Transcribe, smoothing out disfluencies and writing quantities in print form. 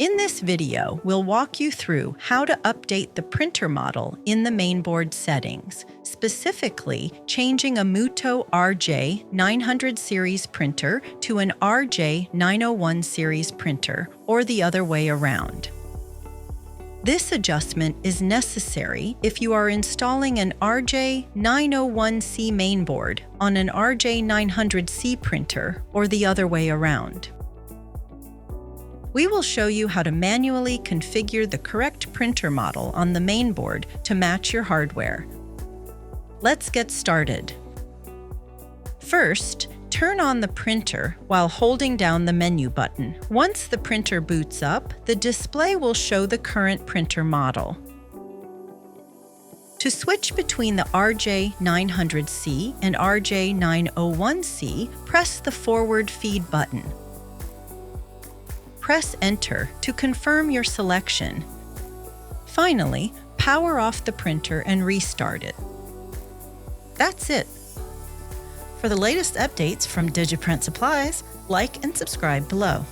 In this video, we'll walk you through how to update the printer model in the mainboard settings, specifically changing a Mutoh RJ-900 series printer to an RJ-901 series printer, or the other way around. This adjustment is necessary if you are installing an RJ-901C mainboard on an RJ-900C printer, or the other way around. We will show you how to manually configure the correct printer model on the mainboard to match your hardware. Let's get started. First, turn on the printer while holding down the menu button. Once the printer boots up, the display will show the current printer model. To switch between the RJ-900C and RJ-901C, press the forward feed button. Press Enter to confirm your selection. Finally, power off the printer and restart it. That's it. For the latest updates from DIGIPRINT supplies, like and subscribe below.